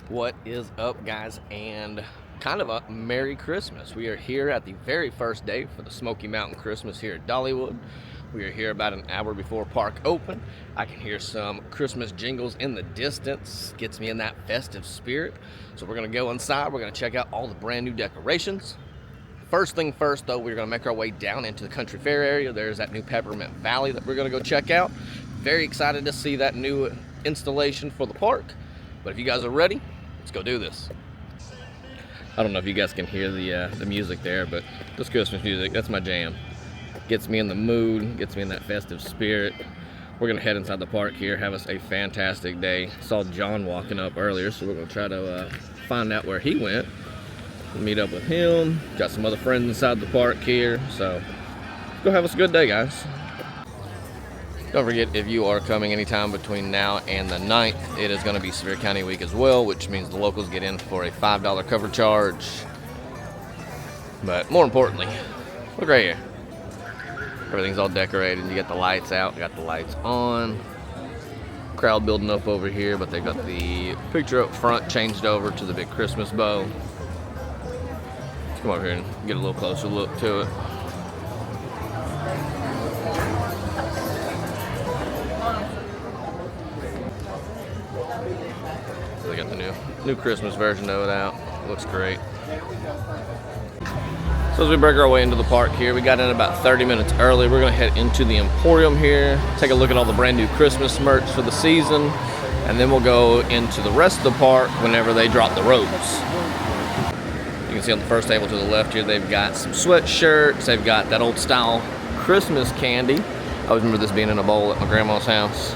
What is up, guys, and kind of a Merry Christmas. We are here at the very first day for the Smoky Mountain Christmas here at Dollywood. We are here about an hour before park open. I can hear some Christmas jingles in the distance. Gets me in that festive spirit. So we're going to go inside. We're going to check out all the brand new decorations. First thing first, though, we're going to make our way down into the Country Fair area. There's that new Peppermint Valley that we're going to go check out. Very excited to see that new installation for the park. But if you guys are ready, let's go do this. I don't know if you guys can hear the music there, but this Christmas music, that's my jam. Gets me in the mood, gets me in that festive spirit. We're gonna head inside the park here, have us a fantastic day. Saw John walking up earlier, so we're gonna try to find out where he went. We'll meet up with him. Got some other friends inside the park here, so go have us a good day, guys. Don't forget, if you are coming anytime between now and the 9th, it is going to be Sevier County Week as well, which means the locals get in for a $5 cover charge. But more importantly, look right here. Everything's all decorated. You got the lights out, you got the lights on. Crowd building up over here, but they got the picture up front changed over to the big Christmas bow. Let's come over here and get a little closer look to it. They got the new Christmas version of it out. Looks great. So as we break our way into the park here, we got in about 30 minutes early. We're gonna head into the Emporium here, take a look at all the brand new Christmas merch for the season, and then we'll go into the rest of the park whenever they drop the ropes. You can see on the first table to the left here, they've got some sweatshirts. They've got that old style Christmas candy. I always remember this being in a bowl at my grandma's house.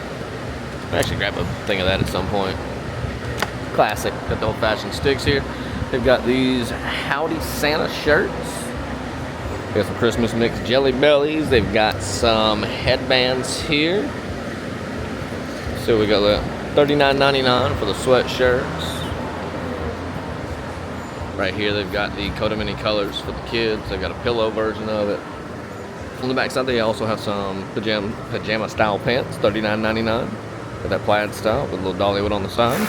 I actually grab a thing of that at some point. Classic. Got the old-fashioned sticks here. They've got these Howdy Santa shirts. They got some Christmas mix Jelly Bellies. They've got some headbands here. So we got the $39.99 for the sweatshirts. Right here they've got the coat of many colors for the kids. They've got a pillow version of it. On the back side they also have some pajama style pants, $39.99. Got that plaid style with a little Dollywood on the side.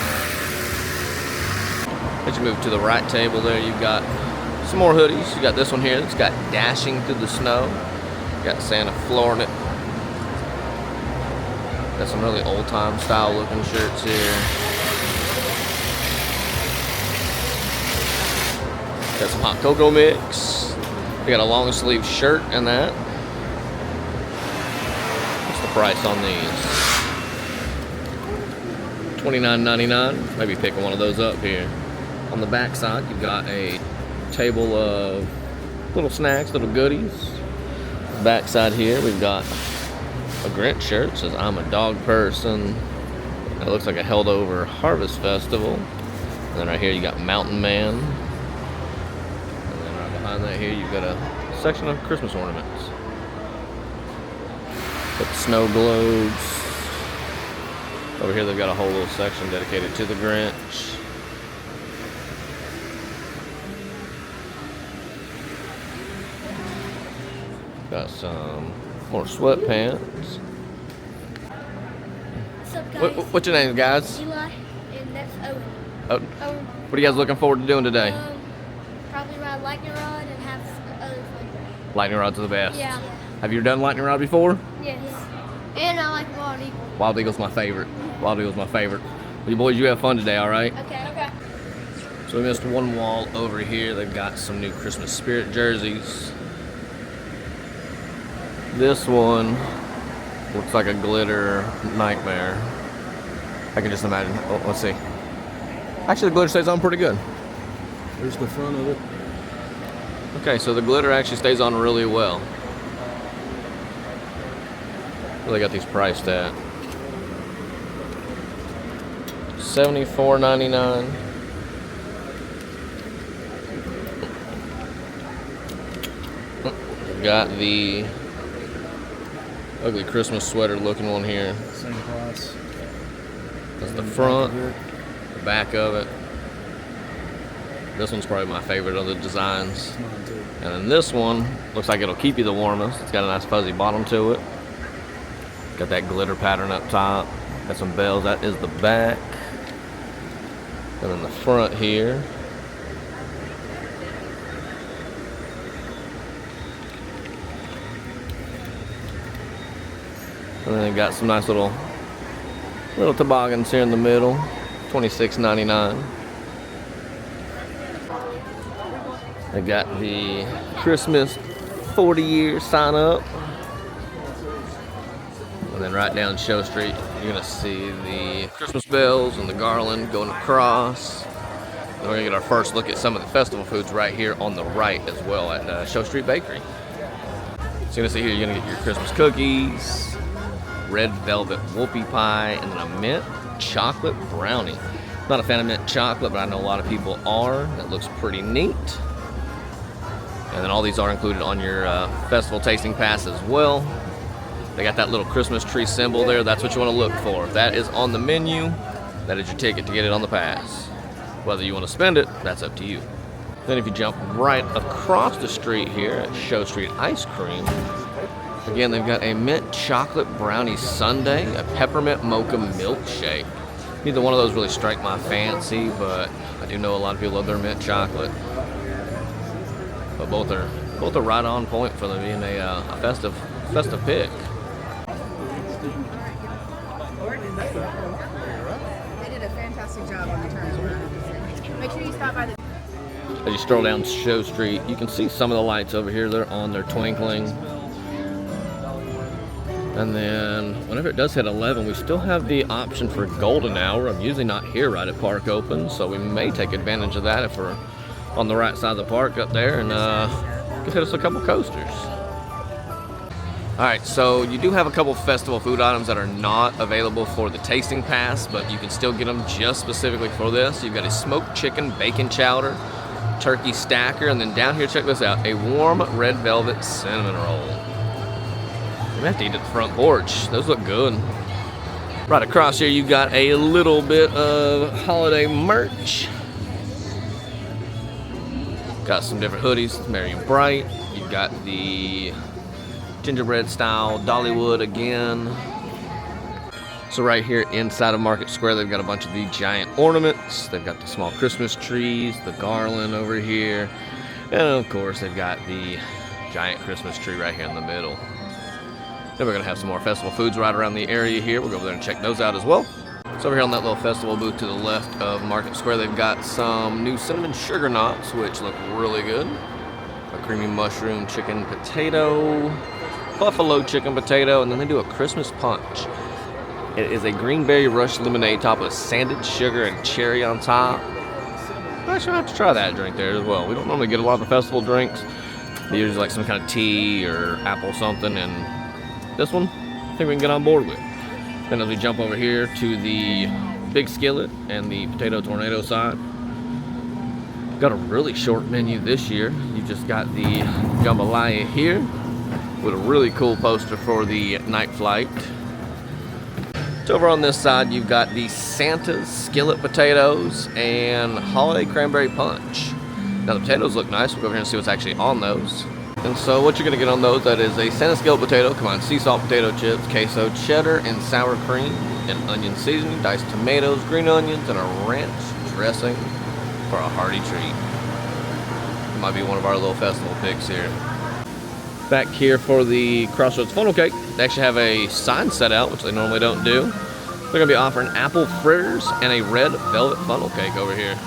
As you move to the right table there, you've got some more hoodies. You got this one here that's got Dashing Through the Snow. You got Santa flooring it. Got some really old-time style looking shirts here. Got some hot cocoa mix. We got a long sleeve shirt and that. What's the price on these? $29.99. Maybe picking one of those up here. On the back side, you've got a table of little snacks, little goodies. Back side here, we've got a Grinch shirt. It says, "I'm a dog person." It looks like a held over Harvest Festival. And then right here, you got Mountain Man. And then right behind that here, you've got a section of Christmas ornaments. Got the snow globes. Over here, they've got a whole little section dedicated to the Grinch. Got some more sweatpants. What's up, guys? What's your name, guys? Eli, and that's Owen. Owen. Owen. What are you guys looking forward to doing today? Probably ride lightning rod and have some other fun. Lightning rods are the best. Yeah. Have you ever done lightning rod before? Yes. And I like Wild Eagle. Wild Eagle's my favorite. Wild Eagle's my favorite. Well, you boys, you have fun today, all right? Okay. Okay. So we missed one wall over here. They've got some new Christmas spirit jerseys. This one looks like a glitter nightmare. I can just imagine. Oh, let's see. Actually, the glitter stays on pretty good. There's the front of it. Okay, so the glitter actually stays on really well. What they got these priced at? $74.99. Got the ugly Christmas sweater looking one here. Same price. That's the front, the back of it. This one's probably my favorite of the designs. Mine too. And then this one looks like it'll keep you the warmest. It's got a nice fuzzy bottom to it. Got that glitter pattern up top. Got some bells. That is the back. And then the front here. And then they've got some nice little toboggans here in the middle. $26.99. They got the Christmas 40-year sign up. And then right down Show Street, you're gonna see the Christmas bells and the garland going across. And we're gonna get our first look at some of the festival foods right here on the right as well at Show Street Bakery. So you're gonna see here, you're gonna get your Christmas cookies, red velvet whoopie pie, and then a mint chocolate brownie. Not a fan of mint chocolate, but I know a lot of people are. That looks pretty neat. And then all these are included on your festival tasting pass as well. They got that little Christmas tree symbol there. That's what you want to look for. If that is on the menu, that is your ticket to get it on the pass. Whether you want to spend it, that's up to you. Then if you jump right across the street here at Show Street Ice Cream, again, they've got a mint chocolate brownie sundae, a peppermint mocha milkshake. Neither one of those really strike my fancy, but I do know a lot of people love their mint chocolate. But both are right on point for them being a festive pick. They did a fantastic job on the turnaround. Make sure you stop by the... As you stroll down Show Street, you can see some of the lights over here. They're on, they're twinkling. And then whenever it does hit 11, we still have the option for golden hour. I'm usually not here right at Park Open, so we may take advantage of that if we're on the right side of the park up there, and could hit us a couple coasters. Alright, so you do have a couple festival food items that are not available for the tasting pass, but you can still get them just specifically for this. You've got a smoked chicken bacon chowder, turkey stacker, and then down here, check this out, a warm red velvet cinnamon roll. You have to eat at the front porch. Those look good. Right across here, you've got a little bit of holiday merch. Got some different hoodies, Merry and Bright. You've got the gingerbread style Dollywood again. So right here inside of Market Square, they've got a bunch of the giant ornaments. They've got the small Christmas trees, the garland over here. And of course, they've got the giant Christmas tree right here in the middle. Then we're gonna have some more festival foods right around the area here. We'll go over there and check those out as well. So over here on that little festival booth to the left of Market Square, they've got some new cinnamon sugar knots, which look really good. A creamy mushroom chicken potato, buffalo chicken potato, and then they do a Christmas punch. It is a green berry rush lemonade topped with sanded sugar and cherry on top. I should have to try that drink there as well. We don't normally get a lot of the festival drinks. They usually like some kind of tea or apple something, and this one, I think we can get on board with. Then as we jump over here to the big skillet and the potato tornado side, got a really short menu this year. You just got the jambalaya here with a really cool poster for the night flight. So over on this side, you've got the Santa's skillet potatoes and holiday cranberry punch. Now the potatoes look nice. We'll go over here and see what's actually on those. And so what you're gonna get on those, that is a Santa skillet potato, combined sea salt potato chips, queso cheddar, and sour cream, and onion seasoning, diced tomatoes, green onions, and a ranch dressing for a hearty treat. It might be one of our little festival picks here. Back here for the Crossroads funnel cake, they actually have a sign set out, which they normally don't do. They're gonna be offering apple fritters and a red velvet funnel cake over here.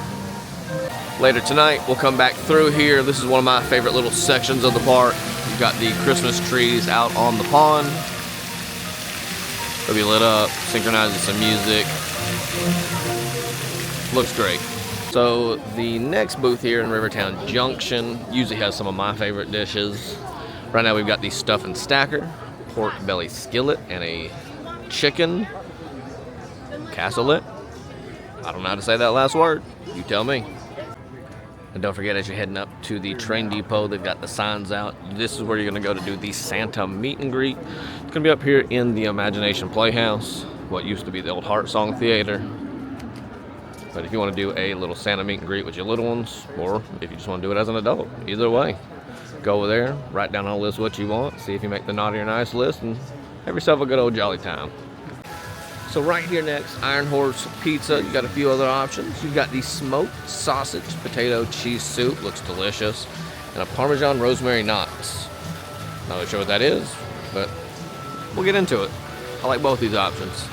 Later tonight, we'll come back through here. This is one of my favorite little sections of the park. You've got the Christmas trees out on the pond. They'll be lit up, synchronizing some music. Looks great. So the next booth here in Rivertown Junction usually has some of my favorite dishes. Right now we've got the stuff and stacker, pork belly skillet, and a chicken cassolet. I don't know how to say that last word. You tell me. And don't forget, as you're heading up to the train depot, they've got the signs out. This is where you're going to go to do the Santa meet and greet. It's going to be up here in the Imagination Playhouse, what used to be the old Heart Song Theater. But if you want to do a little Santa meet and greet with your little ones, or if you just want to do it as an adult, either way, go over there, write down on the list what you want, see if you make the naughty or nice list, and have yourself a good old jolly time. So right here next, Iron Horse Pizza. You got a few other options. You've got the smoked sausage potato cheese soup, looks delicious, and a Parmesan rosemary knots. Not really sure what that is, but we'll get into it. I like both these options.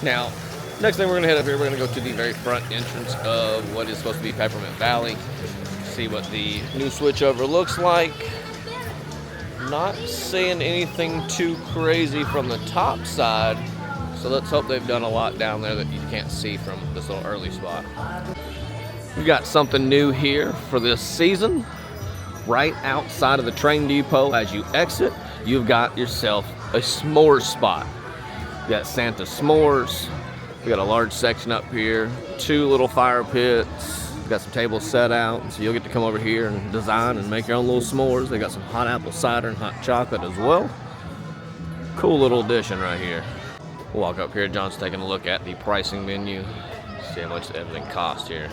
Now, next thing we're gonna head up here, we're gonna go to the very front entrance of what is supposed to be Peppermint Valley. See what the new switchover looks like. Not seeing anything too crazy from the top side, so let's hope they've done a lot down there that you can't see from this little early spot. We got something new here for this season. Right outside of the train depot as you exit, you've got yourself a s'mores spot. You got Santa s'mores. We got a large section up here, 2 little fire pits. Got some tables set out, so you'll get to come over here and design and make your own little s'mores. They got some hot apple cider and hot chocolate as well. Cool little addition right here. We'll walk up here. John's taking a look at the pricing menu, see how much everything costs here.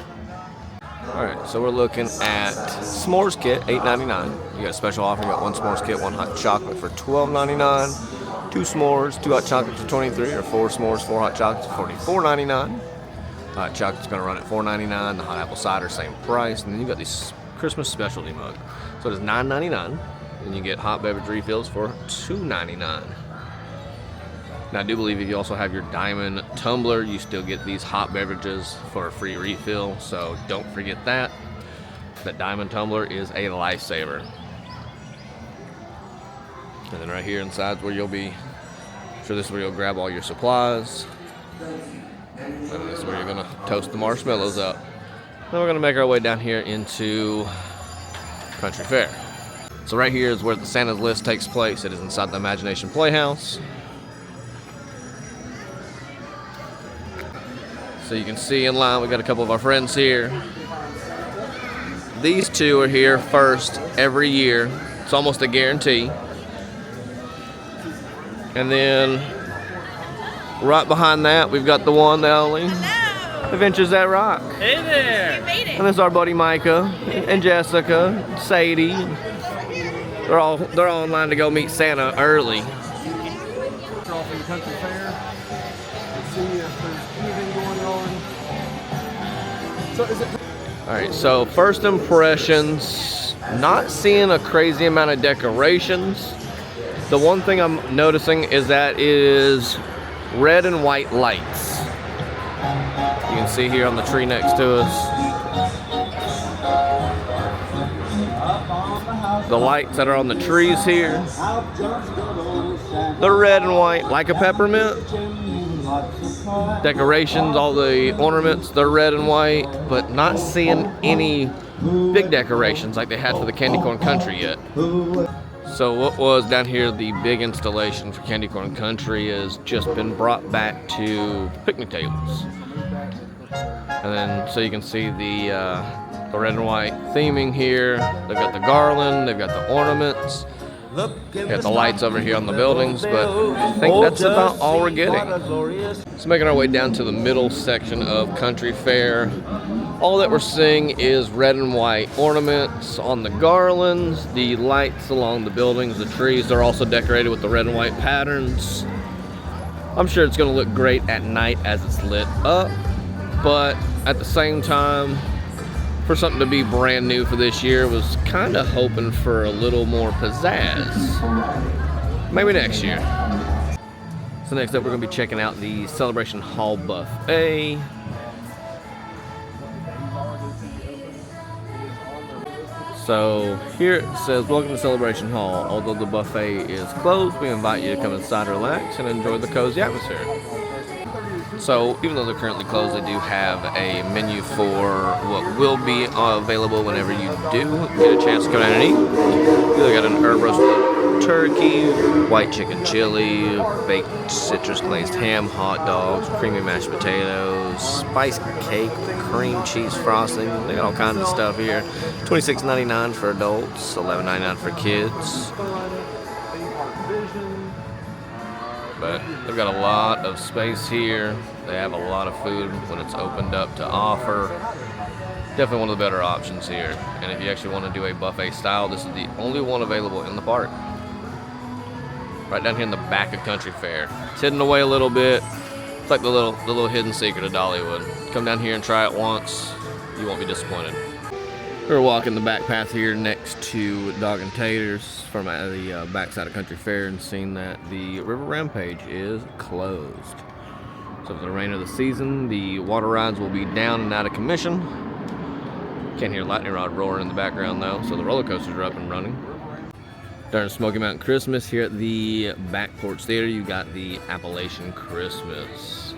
All right, so we're looking at s'mores kit, $8.99. You got a special offer. You got 1 s'mores kit, 1 hot chocolate for $12.99. 2 s'mores, 2 hot chocolates for $23, or 4 s'mores, 4 hot chocolates for $44.99. Hot chocolate's gonna run at $4.99. The hot apple cider, same price. And then you got this Christmas specialty mug. So it is $9.99. And you get hot beverage refills for $2.99. Now I do believe if you also have your diamond tumbler, you still get these hot beverages for a free refill. So don't forget that. That diamond tumbler is a lifesaver. And then right here inside is where you'll be, I'm sure this is where you'll grab all your supplies. And this is where you're gonna toast the marshmallows up. Then we're gonna make our way down here into Country Fair. So right here is where the Santa's List takes place. It is inside the Imagination Playhouse. So you can see in line, we got a couple of our friends here. These 2 are here first every year. It's almost a guarantee. And then right behind that, we've got the one, the only. Hello. Adventures at Rock. Hey there! We made it. And there's our buddy Micah and Jessica, Sadie. They're all in line to go meet Santa early. Off in the country fair and see if there's anything going on. So is it? All right, so first impressions, not seeing a crazy amount of decorations. The one thing I'm noticing is that is red and white lights. You can see here on the tree next to us. The lights that are on the trees here, they're red and white, like a peppermint. Decorations, all the ornaments, they're red and white, but not seeing any big decorations like they had for the Candy Corn Country yet. So what was down here the big installation for Candy Corn Country has just been brought back to picnic tables. And then so you can see the red and white theming here. They've got the garland, they've got the ornaments, they've got the lights over here on the buildings, but I think that's about all we're getting. So making our way down to the middle section of Country Fair. All that we're seeing is red and white ornaments on the garlands, the lights along the buildings, the trees. They're also decorated with the red and white patterns. I'm sure it's going to look great at night as it's lit up, but at the same time, for something to be brand new for this year, was kind of hoping for a little more pizzazz. Maybe next year. So next up, we're going to be checking out the Celebration Hall Buffet. So here it says, welcome to Celebration Hall. Although the buffet is closed, we invite you to come inside, relax, and enjoy the cozy atmosphere. So even though they're currently closed, they do have a menu for what will be available whenever you do get a chance to come down and eat. They got an herb roasted turkey, white chicken chili, baked citrus glazed ham, hot dogs, creamy mashed potatoes, spiced cake, cream cheese frosting. They got all kinds of stuff here. $26.99 for adults, $11.99 for kids. But they've got a lot of space here. They have a lot of food when it's opened up to offer. Definitely one of the better options here. And if you actually want to do a buffet style, this is the only one available in the park. Right down here in the back of Country Fair. It's hidden away a little bit. It's like the little hidden secret of Dollywood. Come down here and try it once, you won't be disappointed. We're walking the back path here next to Dog and Taters from the backside of Country Fair and seeing that the River Rampage is closed. So for the remainder of the season, the water rides will be down and out of commission. Can't hear lightning rod roaring in the background though, so the roller coasters are up and running. During Smoky Mountain Christmas here at the Back Porch Theater, you got the Appalachian Christmas.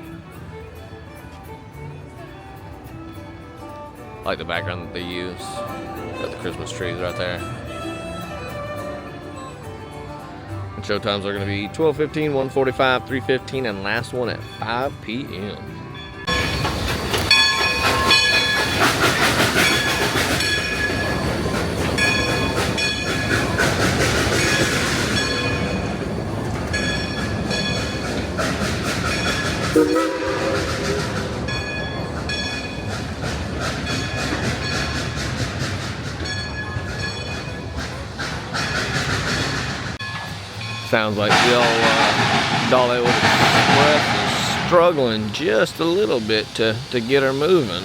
I like the background that they use. Got the Christmas trees right there. And show times are going to be 12:15, 1:45, 3:15, and last one at 5 p.m. Sounds like the old Dollywood Express is struggling just a little bit to get her moving.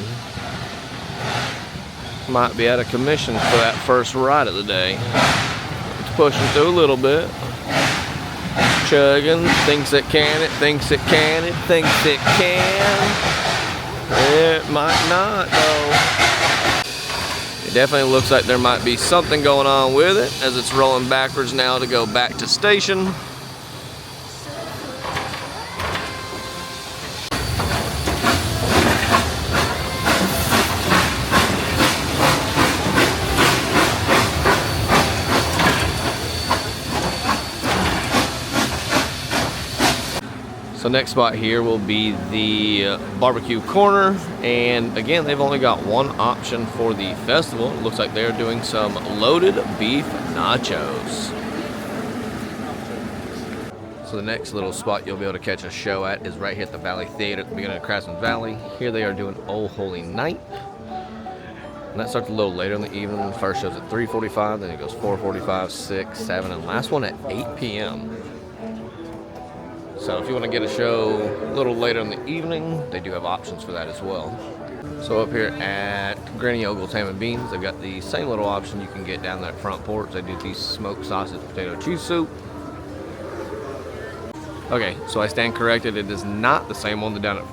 Might be out of commission for that first ride of the day. It's pushing through a little bit. Chugging, thinks it can, it thinks it can, it thinks it can. It might not though. It definitely looks like there might be something going on with it as it's rolling backwards now to go back to station. So next spot here will be the barbecue corner, and again they've only got one option for the festival. It looks like they're doing some loaded beef nachos. So the next little spot you'll be able to catch a show at is right here at the Valley Theater at the beginning of Craftsman Valley. Here they are doing Oh Holy Night, and that starts a little later in the evening. The first show's at 3:45, then it goes 4:45, 6, 7, and last one at 8 p.m. So if you want to get a show a little later in the evening, they do have options for that as well. So up here at Granny Ogle's Ham and Beans, they've got the same little option you can get down that front porch. They do the smoked sausage potato cheese soup. Okay, so I stand corrected. It is not the same one. The down at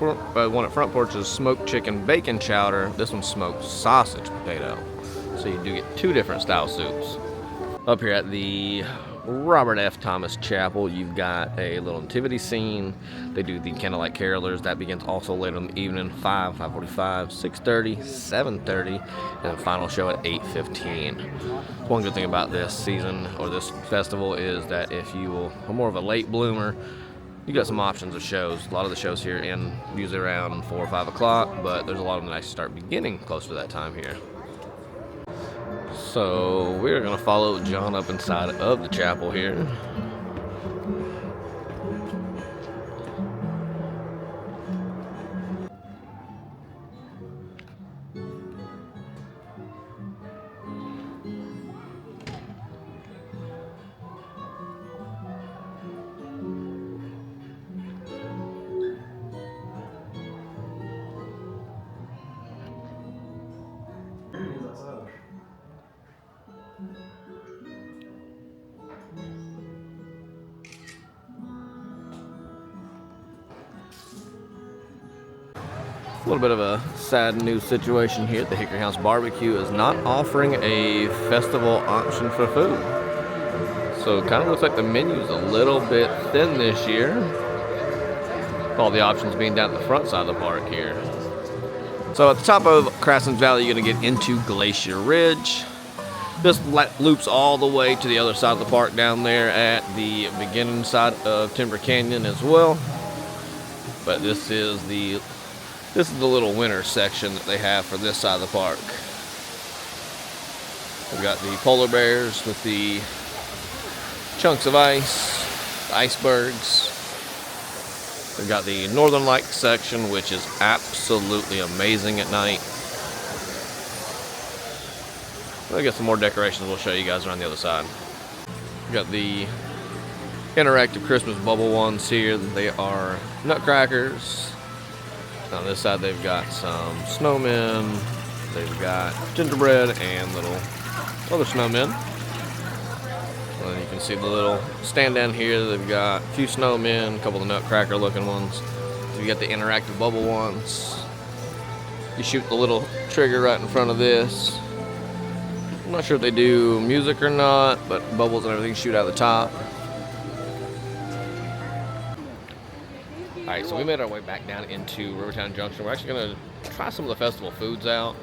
one at front porch is smoked chicken bacon chowder. This one's smoked sausage potato. So you do get two different style soups. Up here at the Robert F. Thomas Chapel, you've got a little nativity scene. They do the Candlelight Carolers. That begins also later in the evening, 5, 5:45, 6:30, 7:30, and the final show at 8:15. One good thing about this season, or this festival, is that if you are more of a late bloomer, you got some options of shows. A lot of the shows here end usually around 4 or 5 o'clock, but there's a lot of them that actually start beginning close to that time here. So we're going to follow John up inside of the chapel here. A little bit of a sad news situation here. The Hickory House Barbecue is not offering a festival option for food. So it kind of looks like the menu is a little bit thin this year. All the options being down at the front side of the park here. So at the top of Craftsman Valley, you're going to get into Glacier Ridge. This loops all the way to the other side of the park down there at the beginning side of Timber Canyon as well. But this is the little winter section that they have for this side of the park. We've got the polar bears with the chunks of ice, the icebergs. We've got the Northern Lights section, which is absolutely amazing at night. We'll get some more decorations we'll show you guys around the other side. We've got the interactive Christmas bubble ones here. They are nutcrackers. On this side they've got some snowmen, they've got gingerbread and little other snowmen. And then you can see the little stand down here. They've got a few snowmen, a couple of nutcracker looking ones. So you got the interactive bubble ones. You shoot the little trigger right in front of this. I'm not sure if they do music or not, but bubbles and everything shoot out of the top. Alright, so we made our way back down into Rivertown Junction. We're actually going to try some of the festival foods out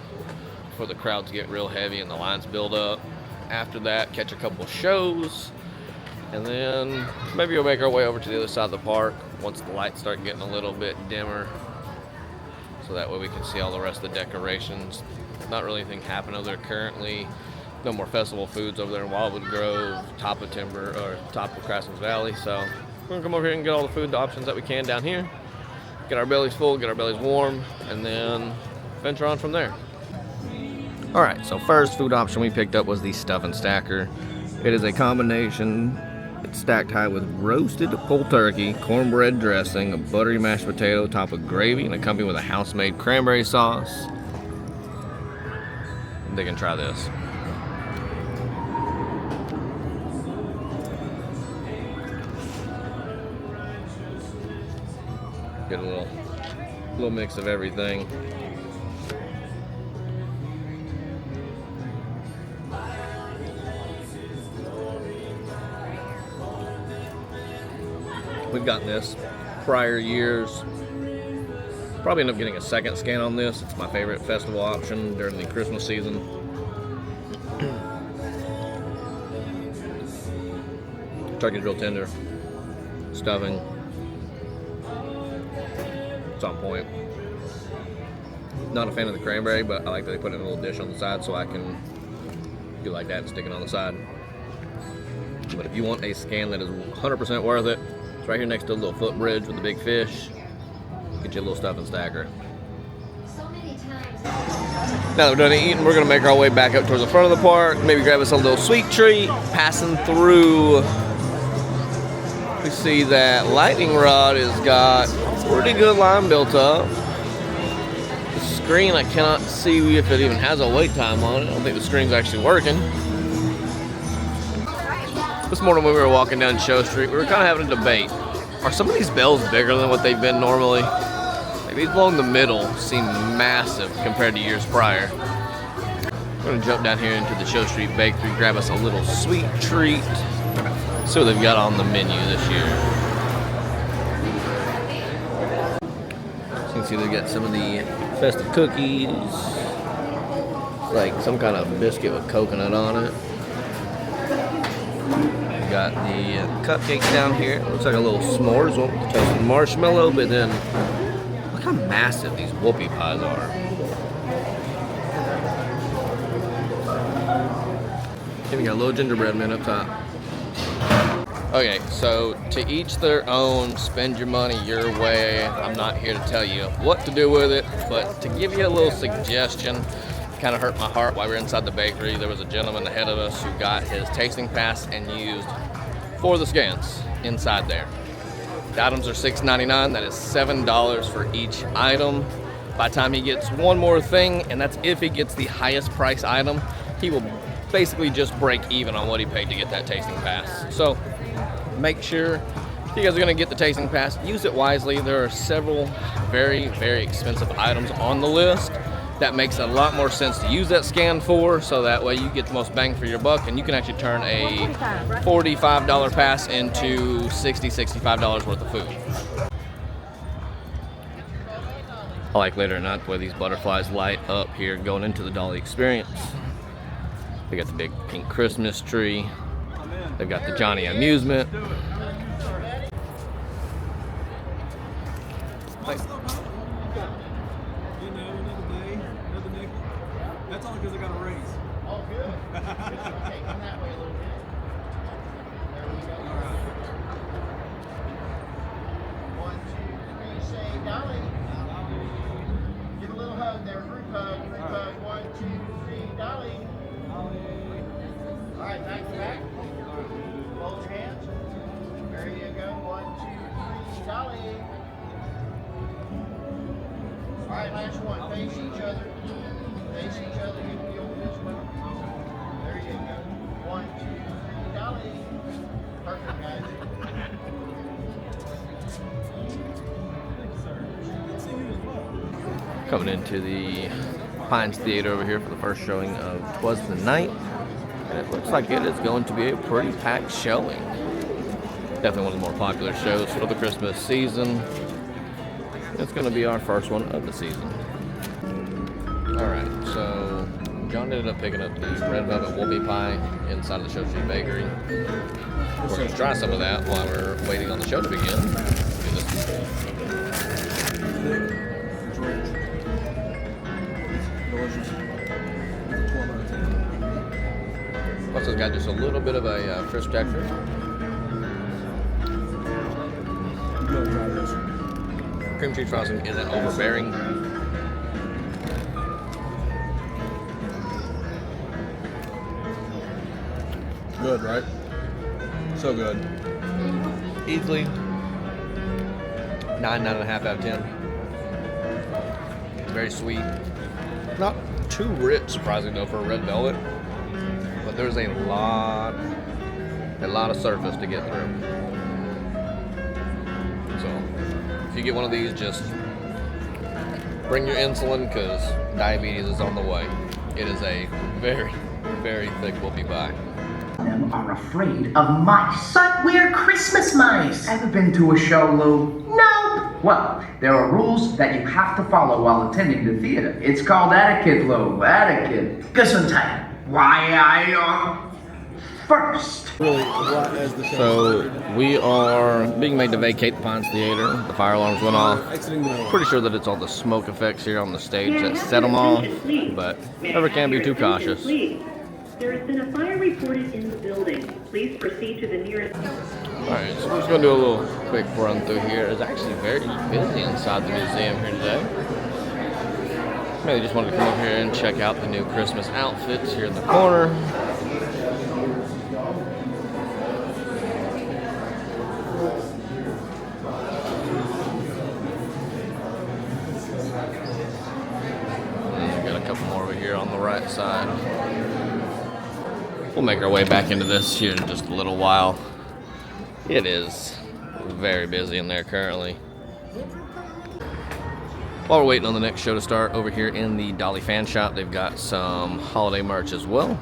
before the crowds get real heavy and the lines build up. After that, catch a couple shows, and then maybe we'll make our way over to the other side of the park once the lights start getting a little bit dimmer, so that way we can see all the rest of the decorations. Not really anything happening over there currently. No more festival foods over there in Wildwood Grove, top of Timber, or top of Craftsman's Valley. So we're gonna come over here and get all the food options that we can down here, get our bellies full, get our bellies warm, and then venture on from there. All right, so first food option we picked up was the Stuff and Stacker. It is a combination. It's stacked high with roasted pulled turkey, cornbread dressing, a buttery mashed potato topped with gravy, and accompanied with a house-made cranberry sauce. They can try this. Get a little mix of everything. We've gotten this prior years. Probably end up getting a second scan on this. It's my favorite festival option during the Christmas season. Turkey's real tender. Stuffing. It's on point. Not a fan of the cranberry, but I like that they put it in a little dish on the side so I can do like that and stick it on the side. But if you want a scan that is 100% worth it, it's right here next to a little footbridge with the big fish. Get you a little Stuff and Stacker. Now that we're done eating, we're gonna make our way back up towards the front of the park. Maybe grab us a little sweet treat. Passing through, we see that lightning rod has got a pretty good line built up. The screen, I cannot see if it even has a wait time on it. I don't think the screen's actually working. This morning when we were walking down Show Street, we were kind of having a debate. Are some of these bells bigger than what they've been normally? Like these along the middle seem massive compared to years prior. We're gonna jump down here into the Show Street Bakery, grab us a little sweet treat. See what they've got on the menu this year. So you can see they've got some of the festive cookies. It's like some kind of biscuit with coconut on it. Got the cupcakes down here. Looks like a little s'mores one with toasted marshmallow, but then look how massive these whoopie pies are. Then we got a little gingerbread man up top. Okay, so to each their own, spend your money your way. I'm not here to tell you what to do with it, but to give you a little suggestion, kind of hurt my heart while we were inside the bakery. There was a gentleman ahead of us who got his tasting pass and used 4 of the scans inside there. The items are $6.99. That is $7 for each item. By the time he gets one more thing, and that's if he gets the highest price item, he will basically just break even on what he paid to get that tasting pass. So make sure if you guys are gonna get the tasting pass, use it wisely. There are several very, very expensive items on the list that makes a lot more sense to use that scan for, so that way you get the most bang for your buck and you can actually turn a $45 pass into $60, $65 worth of food. I like later at night the way these butterflies light up here going into the Dolly experience. They got the big pink Christmas tree. They've got the Johnny Amusement. That's only because I got a raise. Oh, good. Take them that way a little bit. There we go. All right. 1, 2, 3, say Dolly. Give a little hug there, group hug. Group hug. 1, 2, 3, Dolly. Dolly. All right, back to back. Hold your hands. Very Coming into the Pines Theater over here for the first showing of 'Twas the Night. And it looks like it is going to be a pretty packed showing. Definitely one of the more popular shows for the Christmas season. It's going to be our first one of the season. Alright, so John ended up picking up the red velvet Whoopie pie inside of the Show Street Bakery. We're going to try some of that while we're waiting on the show to begin. Delicious. 12 out of 10. Plus, it's got just a little bit of a crisp texture. You gotta try this. Cream cheese frosting isn't overbearing. Good, right? So good. Easily 9.5 out of 10. It's very sweet. Not too rich, surprisingly though, for a red velvet. But there's a lot of surface to get through. So if you get one of these, just bring your insulin because diabetes is on the way. It is a very, very thick whoopie pie. Them are afraid of mice. But we're Christmas mice. Ever been to a show, Lou? No. Well, there are rules that you have to follow while attending the theater. It's called etiquette, Lou. Etiquette. Gesundheit. Why I first. Really, right as the show So we are being made to vacate the Pines Theater. The fire alarms went off. exiting the middle. Pretty sure that it's all the smoke effects here on the stage that set them off, but never can be too cautious. There has been a fire reported in the building. Please proceed to the nearest. Alright, so we're just going to do a little quick run through here. It's actually very busy inside the museum here today. Maybe just wanted to come over here and check out the new Christmas outfits here in the corner. And we've got a couple more over here on the right side. We'll make our way back into this here in just a little while. It is very busy in there currently. While we're waiting on the next show to start, over here in the Dolly Fan Shop, they've got some holiday merch as well.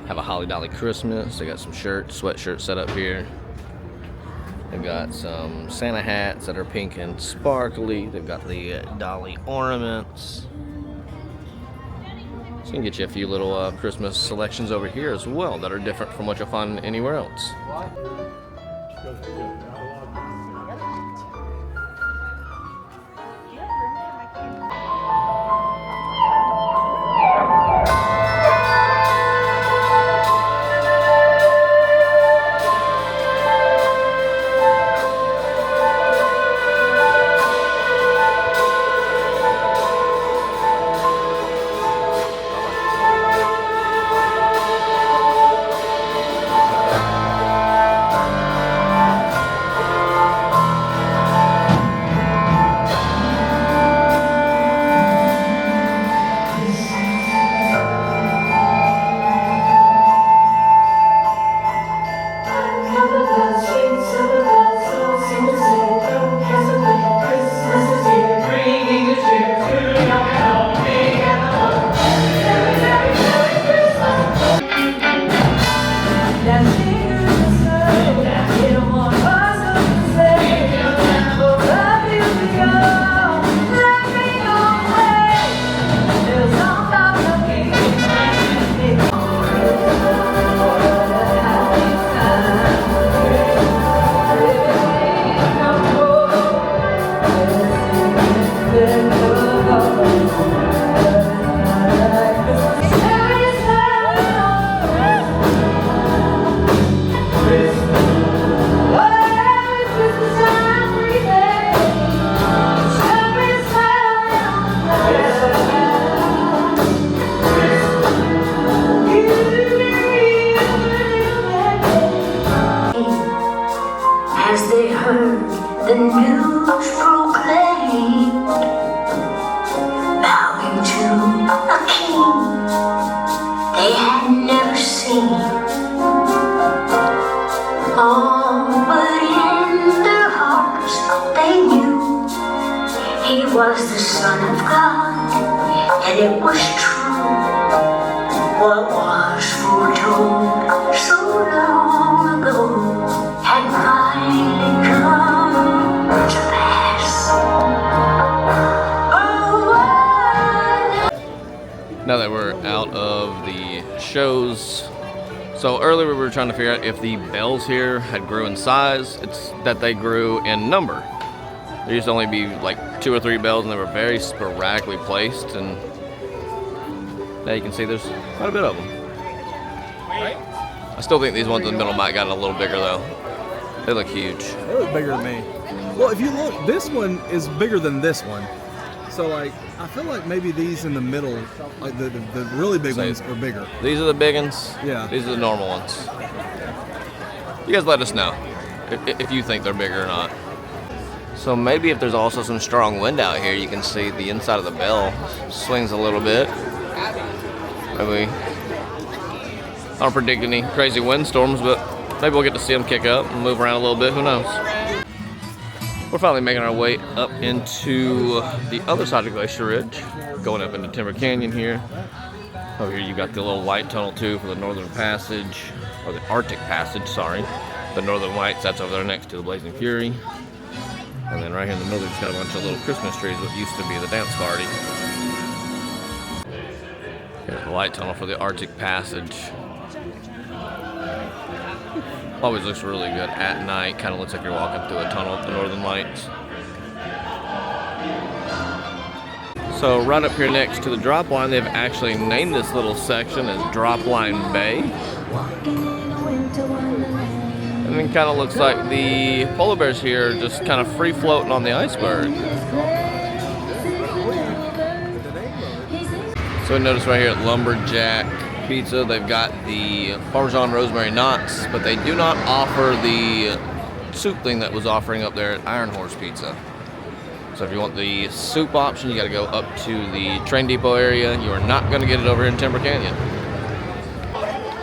Have a Holly Dolly Christmas. They got some shirts, sweatshirts set up here. They've got some Santa hats that are pink and sparkly. They've got the Dolly ornaments. So you can get you a few little Christmas selections over here as well that are different from what you'll find anywhere else. it was true. What was foretold so long ago had finally come to pass. Now that we're out of the shows, so earlier we were trying to figure out if the bells here had grew in size. It's that they grew in number. There used to only be like 2 or 3 bells, and they were very sporadically placed, and now you can see there's quite a bit of them. I still think these ones in the middle might got a little bigger though. They look huge. They look bigger than me. Well, if you look, this one is bigger than this one. So like, I feel like maybe these in the middle, like the really big ones are bigger. These are the big ones. Yeah. These are the normal ones. You guys let us know if you think they're bigger or not. So maybe if there's also some strong wind out here, you can see the inside of the bell swings a little bit. Maybe. I don't predict any crazy windstorms, but maybe we'll get to see them kick up and move around a little bit. Who knows? We're finally making our way up into the other side of Glacier Ridge, going up into Timber Canyon here. Over here you got the little light tunnel too for the Northern Passage, or the Arctic Passage, sorry. The Northern Lights, that's over there next to the Blazing Fury. And then right here in the middle, we've got a bunch of little Christmas trees, what used to be the dance party. Here's the light tunnel for the Arctic Passage. Always looks really good at night. Kind of looks like you're walking through a tunnel of the Northern Lights. So right up here next to the drop line, they've actually named this little section as Drop Line Bay. And then kind of looks like the polar bears here are just kind of free floating on the iceberg. So we notice right here at Lumberjack Pizza, they've got the Parmesan Rosemary Knots, but they do not offer the soup thing that was offering up there at Iron Horse Pizza. So if you want the soup option, you got to go up to the train depot area. You are not going to get it over here in Timber Canyon.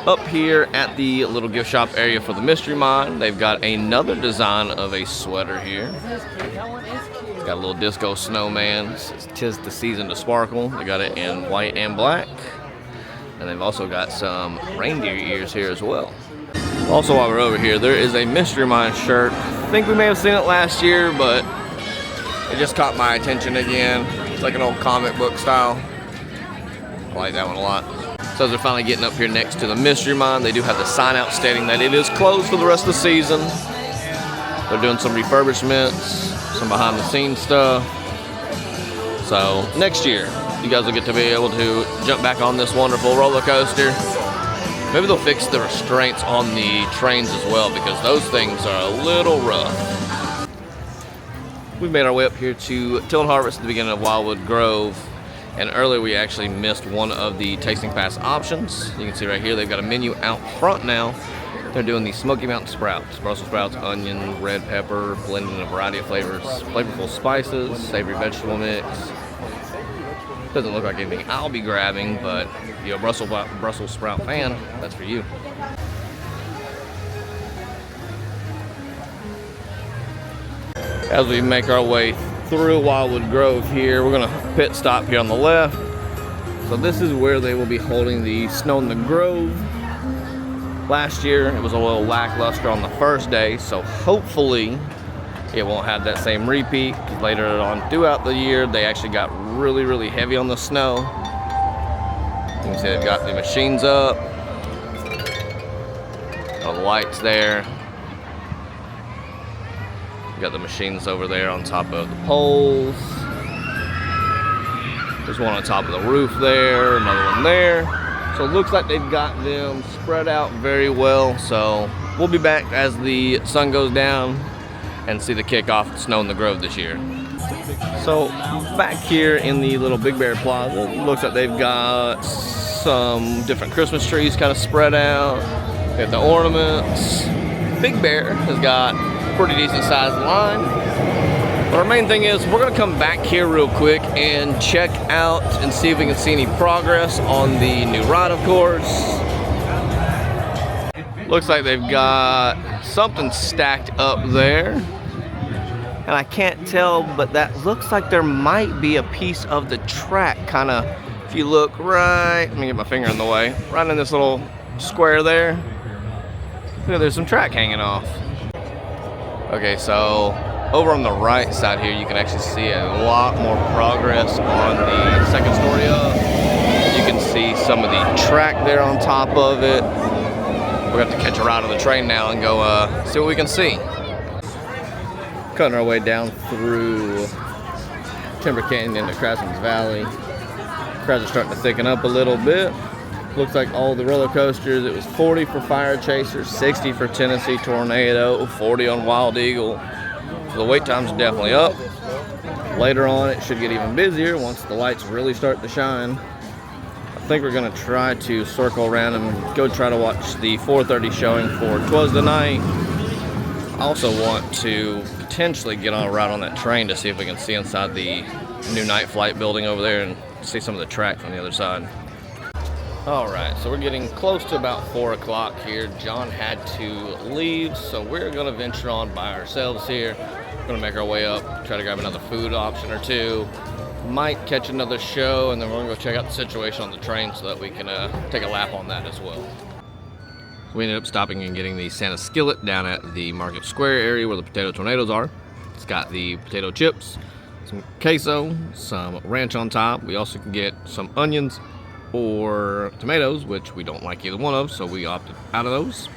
Up here at the little gift shop area for the Mystery Mine, they've got another design of a sweater here. It's got a little disco snowman. It says, "'Tis the season to sparkle." They got it in white and black. And they've also got some reindeer ears here as well. Also, while we're over here, there is a Mystery Mine shirt. I think we may have seen it last year, but it just caught my attention again. It's like an old comic book style. I like that one a lot. So as they're finally getting up here next to the Mystery Mine, they do have the sign out stating that it is closed for the rest of the season. They're doing some refurbishments, some behind the scenes stuff. So next year, you guys will get to be able to jump back on this wonderful roller coaster. Maybe they'll fix the restraints on the trains as well, because those things are a little rough. We've made our way up here to Till and Harvest at the beginning of Wildwood Grove. And earlier we actually missed one of the tasting pass options. You can see right here they've got a menu out front now. They're doing the Smoky Mountain Sprouts. Brussels sprouts, onion, red pepper, blended in a variety of flavors. Flavorful spices, savory vegetable mix. Doesn't look like anything I'll be grabbing, but if you're a Brussels sprout fan, that's for you. As we make our way through Wildwood Grove here, we're gonna pit stop here on the left. So this is where they will be holding the Snow in the Grove. Last year it was a little lackluster on the first day, so hopefully it won't have that same repeat, because later on throughout the year they actually got really heavy on the snow. You can see they've got the machines up, got the lights there. We got the machines over there on top of the poles. There's one on top of the roof there, another one there. So it looks like they've got them spread out very well. So we'll be back as the sun goes down and see the kickoff of Snow in the Grove this year. So back here in the little Big Bear Plaza, it looks like they've got some different Christmas trees kind of spread out. They have the ornaments. Big Bear has got pretty decent sized line. But our main thing is we're gonna come back here real quick and check out and see if we can see any progress on the new ride, of course. Looks like they've got something stacked up there. And I can't tell, but that looks like there might be a piece of the track kind of If you look right, let me get my finger in the way, right in this little square there, look, there's some track hanging off. Okay, so over on the right side here, you can actually see a lot more progress on the second story up. You can see some of the track there on top of it. We're going to have to catch a ride on the train now and go see what we can see. Cutting our way down through Timber Canyon into Craftsman's Valley. Crowds are starting to thicken up a little bit. Looks like all the roller coasters, it was 40 for Fire Chaser, 60 for Tennessee Tornado, 40 on Wild Eagle. So the wait time's definitely up. Later on, it should get even busier once the lights really start to shine. I think we're gonna try to circle around and go try to watch the 4:30 showing for 'Twas the Night. I also want to potentially get on a ride on that train to see if we can see inside the new Night Flight building over there and see some of the track on the other side. All right, so we're getting close to about 4 o'clock here. John had to leave, so we're gonna venture on by ourselves here. We're gonna make our way up, try to grab another food option or two. Might catch another show, and then we're gonna go check out the situation on the train so that we can take a lap on that as well. We ended up stopping and getting the Santa Skillet down at the Market Square area where the potato tornadoes are. It's got the potato chips, some queso, some ranch on top. We also can get some onions or tomatoes, which we don't like either one of, so we opted out of those.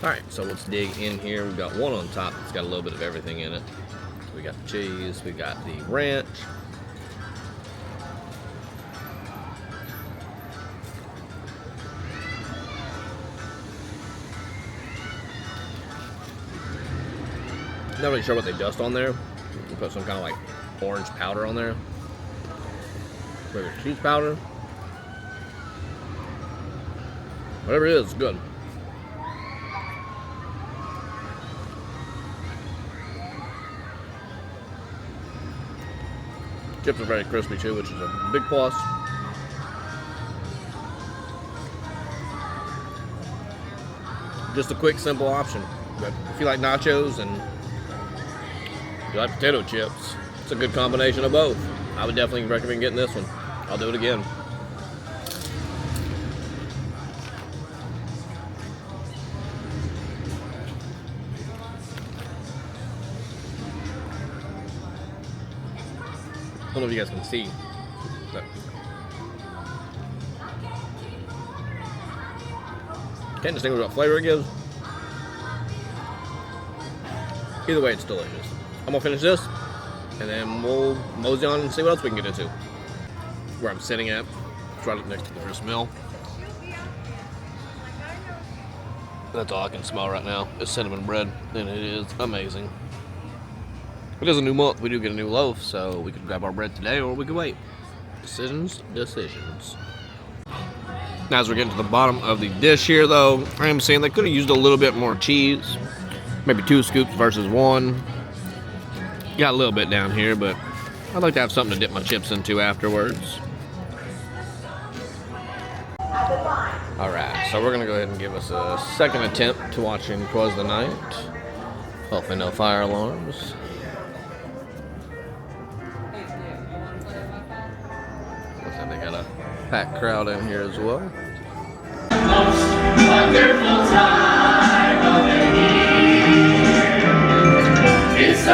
Alright, so let's dig in here. We've got one on top that's got a little bit of everything in it. So we got the cheese, we got the ranch. Not really sure what they dust on there. We put some kind of like orange powder on there. Maybe cheese powder. Whatever it is, it's good. Chips are very crispy too, which is a big plus. Just a quick, simple option. But if you like nachos and you like potato chips, it's a good combination of both. I would definitely recommend getting this one. I'll do it again. I don't know if you guys can see, but can't distinguish what flavor it gives. Either way, it's delicious. I'm gonna finish this, and then we'll mosey on and see what else we can get into. Where I'm sitting at, it's right up next to the grist mill. That's all I can smell right now. It's cinnamon bread, and it is amazing. It is a new month. We do get a new loaf, so we could grab our bread today, or we could wait. Decisions. Now, as we're getting to the bottom of the dish here, though, I am saying they could have used a little bit more cheese. Maybe 2 scoops versus 1. Got a little bit down here, but I'd like to have something to dip my chips into afterwards. Alright, so we're going to go ahead and give us a second attempt to watching 'Twas the Night. Hopefully no fire alarms. Looks like they got a packed crowd in here as well. Most wonderful time of the year. It's the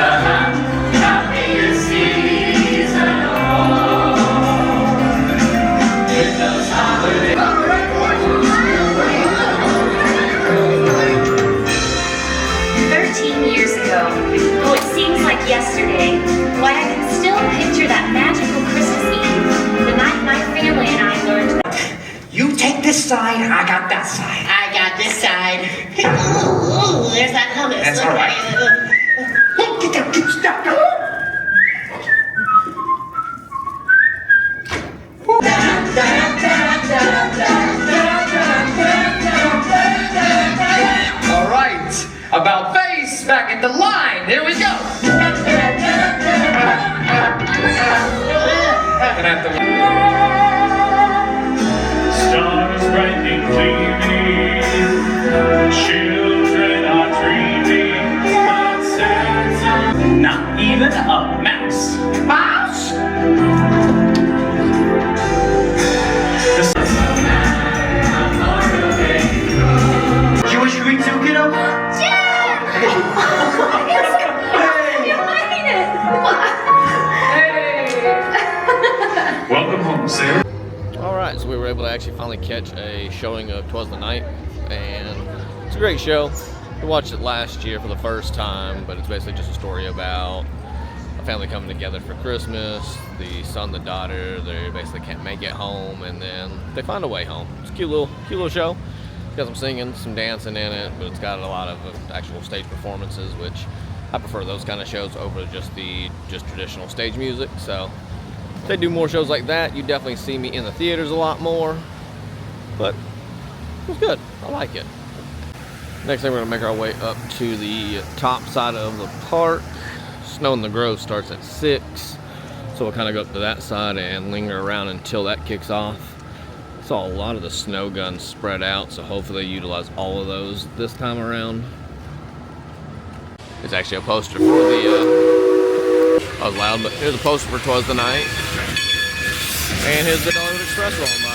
happiest season of all. With those holidays. 13 years ago. Oh, it seems like yesterday. Why, I can still picture that magical Christmas Eve, the night my family and I learned that. You take this side, I got that side. I got this side. Ooh, there's that hummus. That's all right. Stop. All right, about face, back at the line. Here we go. Stars brightly gleaming, children are dreaming, but Santa, not even a mouse. Mouse? Alright, so we were able to actually finally catch a showing of 'Twas the Night, and it's a great show. We watched it last year for the first time, but it's basically just a story about a family coming together for Christmas. The son, the daughter, they basically can't make it home, and then they find a way home. It's a cute little show. It's got some singing, some dancing in it, but it's got a lot of actual stage performances, which I prefer those kind of shows over just traditional stage music. So if they do more shows like that, you definitely see me in the theaters a lot more. But it was good. I like it. Next thing, we're gonna make our way up to the top side of the park. Snow in the Grove starts at 6, so we'll kind of go up to that side and linger around until that kicks off. Saw a lot of the snow guns spread out, so hopefully they utilize all of those this time around. It's actually a poster for the, I was loud, but here's a poster for 'Twas the Night. And here's the Dollywood Express rolling by.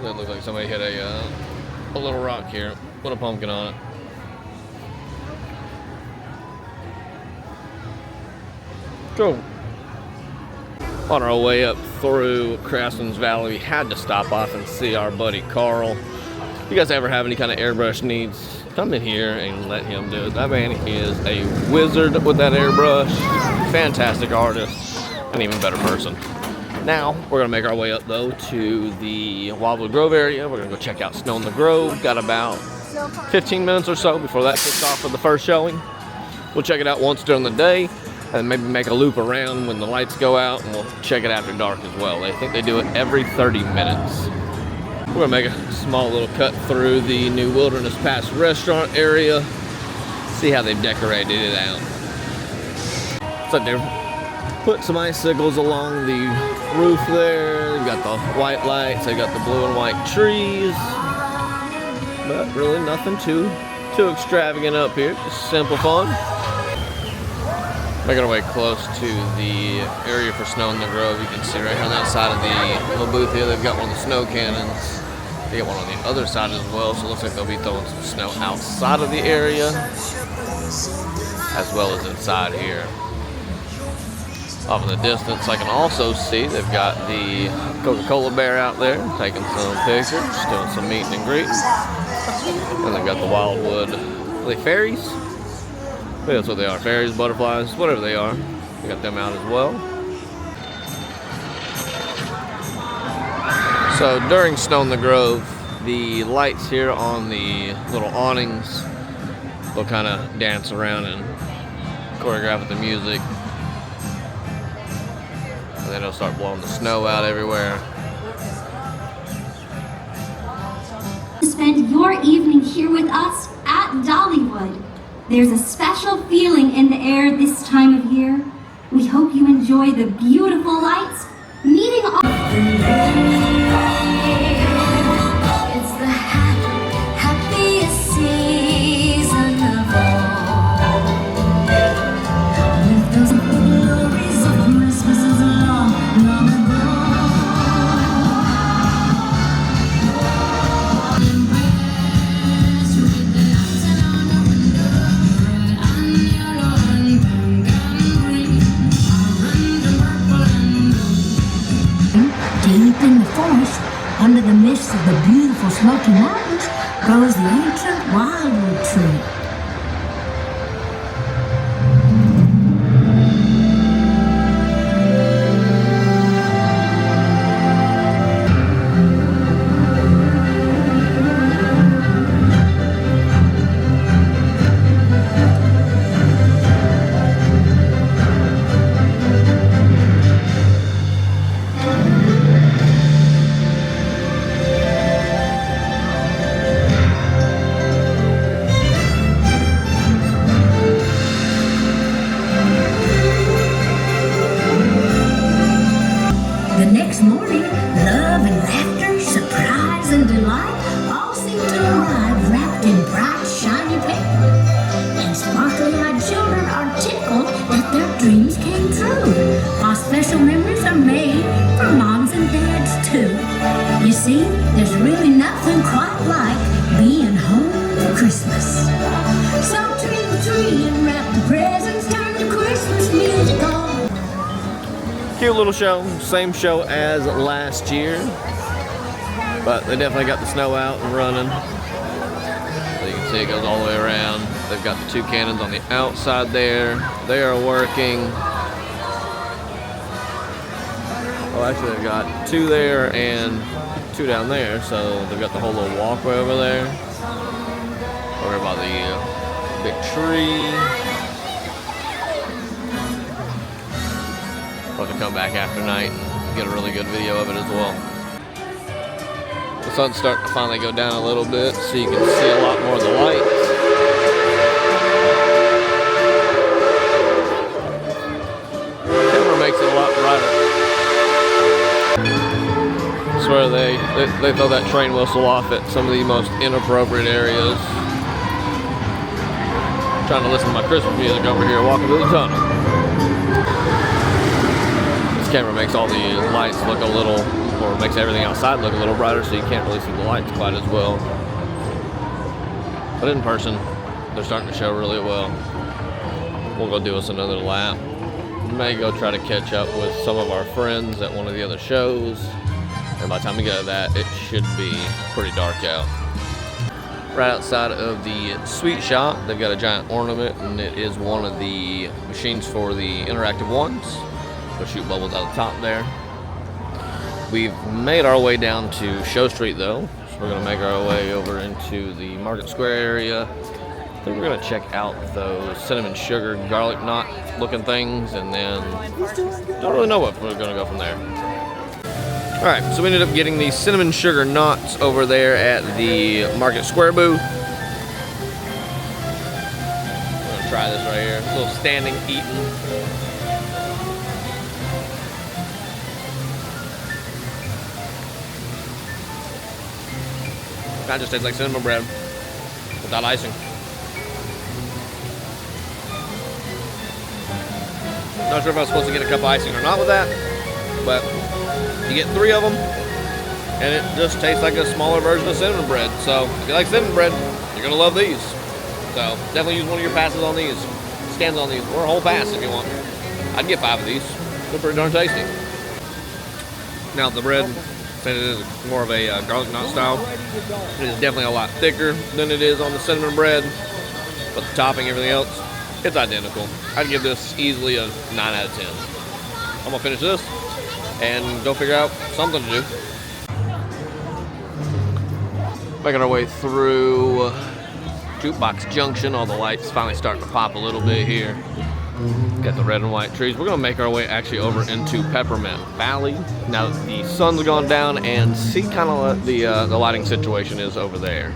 That looks like somebody hit a little rock here. Put a pumpkin on it. Cool. On our way up through Craftsman's Valley, we had to stop off and see our buddy Carl. If you guys ever have any kind of airbrush needs, come in here and let him do it. That man is a wizard with that airbrush. Fantastic artist, an even better person. Now, we're gonna make our way up though to the Wildwood Grove area. We're gonna go check out Snow in the Grove. Got about 15 minutes or so before that kicks off for the first showing. We'll check it out once during the day, and maybe make a loop around when the lights go out, and we'll check it after dark as well. They think they do it every 30 minutes. We're gonna make a small little cut through the new Wilderness Pass restaurant area, see how they've decorated it out. So they've put some icicles along the roof there. They've got the white lights, they got the blue and white trees, but really nothing too extravagant up here. Just simple fun. Making our way close to the area for Snow in the Grove. You can see right here on that side of the little booth here, they've got one of the snow cannons. They got one on the other side as well, so it looks like they'll be throwing some snow outside of the area, as well as inside here. Off in the distance, I can also see they've got the Coca-Cola bear out there, taking some pictures, doing some meet and greet. And they've got the Wildwood, are they fairies? I think that's what they are, fairies, butterflies, whatever they are. We got them out as well. So during Snow in the Grove, the lights here on the little awnings will kind of dance around and choreograph with the music. And then it'll start blowing the snow out everywhere. Spend your evening here with us at Dollywood. There's a special feeling in the air this time of year. We hope you enjoy the beautiful lights meeting all. It's the happiest season of all. With those glories of Christmas long, long ago. Deep in the forest, under the mist of the beautiful Smoky Mountains, grows the ancient wildwood tree. The next morning, love and laughter, surprise and delight all seem to arrive wrapped in bright, shiny paper. And sparkly-eyed children are tickled that their dreams came true, while special memories are made for moms and dads too. You see, there's really nothing quite like little show, same show as last year, but they definitely got the snow out and running. So you can see it goes all the way around. They've got the two cannons on the outside there. They are working. Oh, actually they've got two there and two down there, so they've got the whole little walkway over there. Over by the big tree. We'll have to come back after night and get a really good video of it as well. The sun's starting to finally go down a little bit, so you can see a lot more of the lights. The camera makes it a lot brighter. I swear they throw that train whistle off at some of the most inappropriate areas. I'm trying to listen to my Christmas music over here walking through the tunnel. This camera makes all the lights look a little, or makes everything outside look a little brighter, so you can't really see the lights quite as well. But in person, they're starting to show really well. We'll go do us another lap. We may go try to catch up with some of our friends at one of the other shows. And by the time we get to that, it should be pretty dark out. Right outside of the sweet shop, they've got a giant ornament, and it is one of the machines for the interactive ones. They'll shoot bubbles out the top there. We've made our way down to Show Street though, so we're gonna make our way over into the Market Square area. I think we're gonna check out those cinnamon sugar garlic knot looking things, and then don't really know what we're gonna go from there. All right, so we ended up getting the cinnamon sugar knots over there at the Market Square booth. I'm gonna try this right here. A little standing eating. That just tastes like cinnamon bread without icing. Not sure if I was supposed to get a cup of icing or not with that, but you get 3 of them, and it just tastes like a smaller version of cinnamon bread. So if you like cinnamon bread, you're gonna love these. So definitely use one of your passes on these, scans on these, or a whole pass if you want. I'd get 5 of these. They're pretty darn tasty. Now the bread, since it is more of a garlic knot style, it is definitely a lot thicker than it is on the cinnamon bread, but the topping, everything else, it's identical. I'd give this easily a 9 out of 10. I'm gonna finish this and go figure out something to do. Making our way through Jukebox Junction. All the lights finally starting to pop a little bit here. Got the red and white trees. We're gonna make our way actually over into Peppermint Valley now that the sun's gone down, and see kind of what the lighting situation is over there.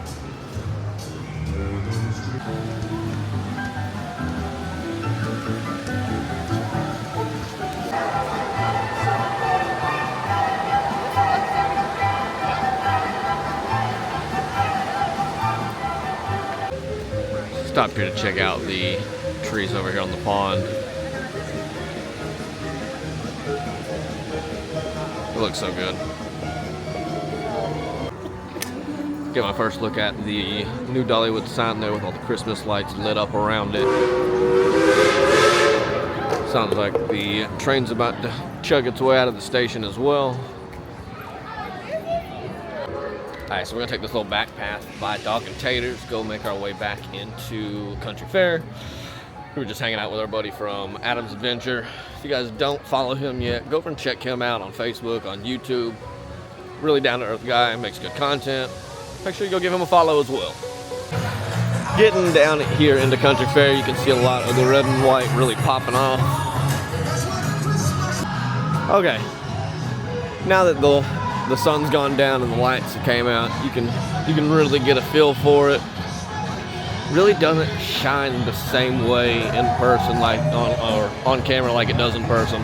Stopped here to check out the trees over here on the pond. It looks so good. Get my first look at the new Dollywood sign there with all the Christmas lights lit up around it. Sounds like the train's about to chug its way out of the station as well. Alright, so we're gonna take this little back path by Dog and Taters, go make our way back into Country Fair. We were just hanging out with our buddy from Adam's Adventure. If you guys don't follow him yet, go over and check him out on Facebook, on YouTube. Really down-to-earth guy, makes good content. Make sure you go give him a follow as well. Getting down here into Country Fair, you can see a lot of the red and white really popping off. Okay, now that the sun's gone down and the lights came out, you can really get a feel for it. Really doesn't shine the same way in person like on camera like it does in person.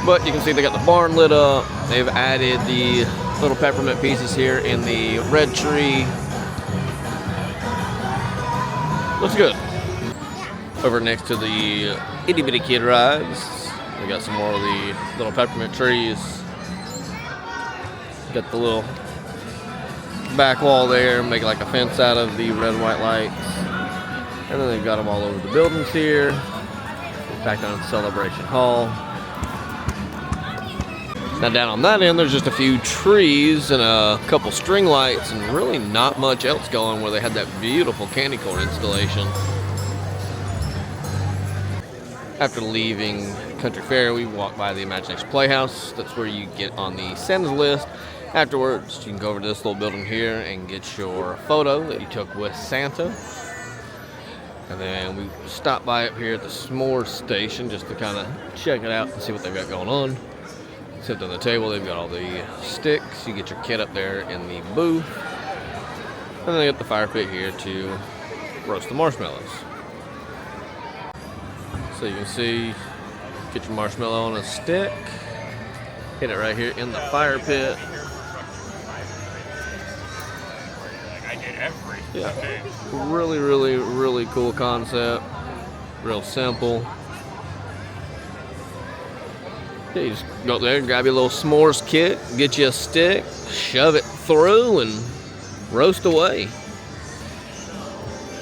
But you can see they got the barn lit up. They've added the little peppermint pieces here in the red tree. Looks good. Over next to the itty bitty kid rides, we got some more of the little peppermint trees. Got the little back wall there, make like a fence out of the red and white lights. And then they've got them all over the buildings here. Back down to Celebration Hall. Now down on that end, there's just a few trees and a couple string lights and really not much else going where they had that beautiful candy corn installation. After leaving Country Fair, we walked by the Imagination Playhouse. That's where you get on the Santa's list. Afterwards, you can go over to this little building here and get your photo that you took with Santa. And then we stopped by up here at the s'mores station just to kind of check it out and see what they've got going on. Sit on the table, they've got all the sticks. You get your kit up there in the booth. And then they got the fire pit here to roast the marshmallows. So you can see, get your marshmallow on a stick, hit it right here in the fire pit. Yeah, really, really, really cool concept. Real simple. Yeah, you just go up there, grab your little s'mores kit, get you a stick, shove it through, and roast away.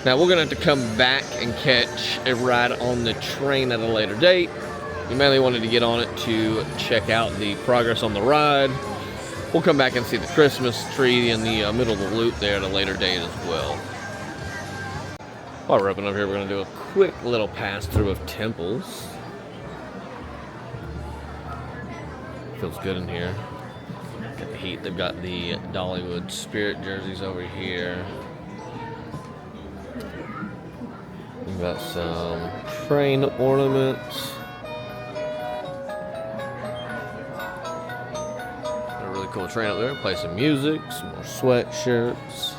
Now we're gonna have to come back and catch a ride on the train at a later date. We mainly wanted to get on it to check out the progress on the ride. We'll come back and see the Christmas tree in the middle of the loop there at a later date as well. While we're up here, we're gonna do a quick little pass through of temples. Feels good in here. Got the heat. They've got the Dollywood spirit jerseys over here. We've got some train ornaments. Got a really cool train up there. Play some music, some more sweatshirts.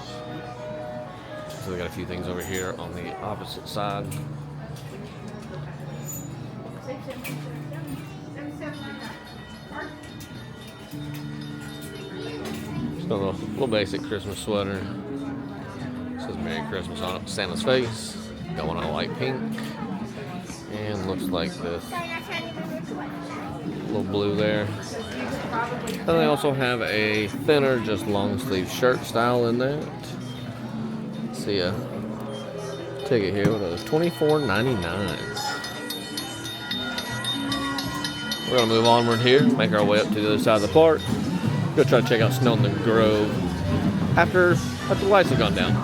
So we got a few things over here on the opposite side. Just a little basic Christmas sweater. It says Merry Christmas on it. Santa's face. Got one on light pink. And looks like this. Little blue there. And they also have a thinner, just long sleeve shirt style in that. Let's see a ticket here. What are those? $24.99. We're gonna move onward here, make our way up to the other side of the park. Go try to check out Snow in the Grove after the lights have gone down.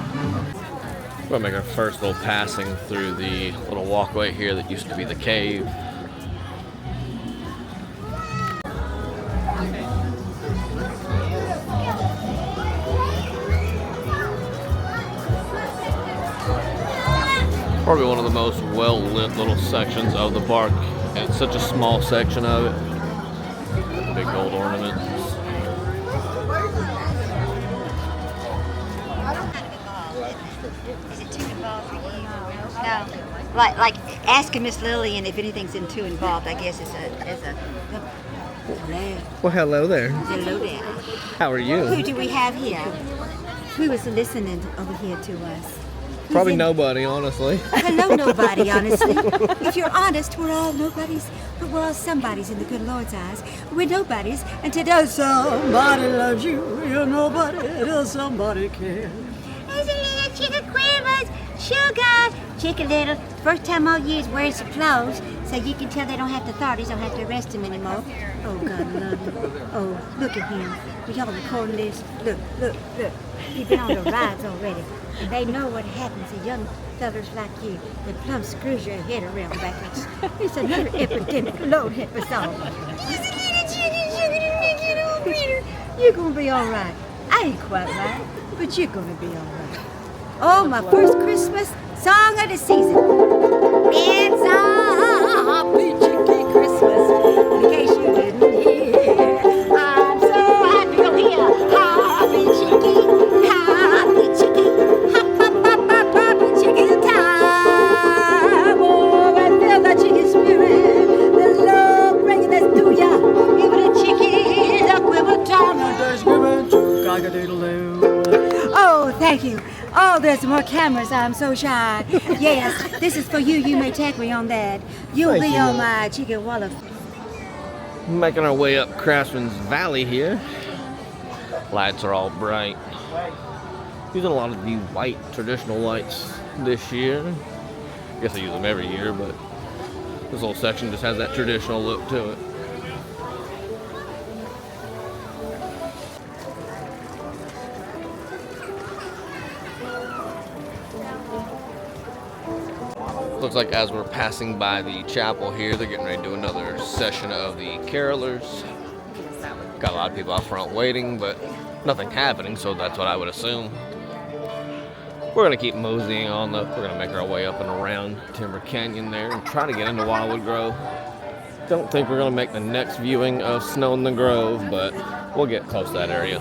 We're gonna make our first little passing through the little walkway here that used to be the cave. Probably one of the most well-lit little sections of the park, and it's such a small section of it. Big gold ornaments. Is it too involved for you? No. Like asking Miss Lillian if anything's too involved, I guess is a hello. Well, hello there. Hello there. How are you? Who do we have here? Who is listening over here to us? Probably nobody, honestly. Hello, nobody, honestly. If you're honest, we're all nobodies, but we're all somebodies in the good Lord's eyes. We're nobodies until somebody loves you. You're nobody till somebody cares. There's a little chicken quivers, sugar, chicken little. First time all years wearing some clothes, so you can tell they don't have the authorities, don't have to arrest him anymore. Oh, God love you. Oh, look at him. We y'all recording this. Look. You've been on the rides already. And they know what happens to young fellers like you. The plum screws your head around backwards. It's another epidemic. Lord help us all. You're gonna be all right. I ain't quite right, but you're gonna be all right. Oh, my first Christmas song of the season. It's a peachy Christmas. In case you didn't hear, I'm so happy you're here. Happy cheeky, happy cheeky. Oh, thank you. Oh, there's more cameras. I'm so shy. Yes, this is for you. You may tag me on that. You'll be on my chicken wallet. Making our way up Craftsman's Valley here. Lights are all bright. Using a lot of the white traditional lights this year. I guess I use them every year, but this whole section just has that traditional look to it. Looks like as we're passing by the chapel here, they're getting ready to do another session of the carolers. Got a lot of people out front waiting, but nothing happening, so that's what I would assume. We're gonna keep moseying on though. We're gonna make our way up and around Timber Canyon there and try to get into Wildwood Grove. Don't think we're gonna make the next viewing of Snow in the Grove, but we'll get close to that area.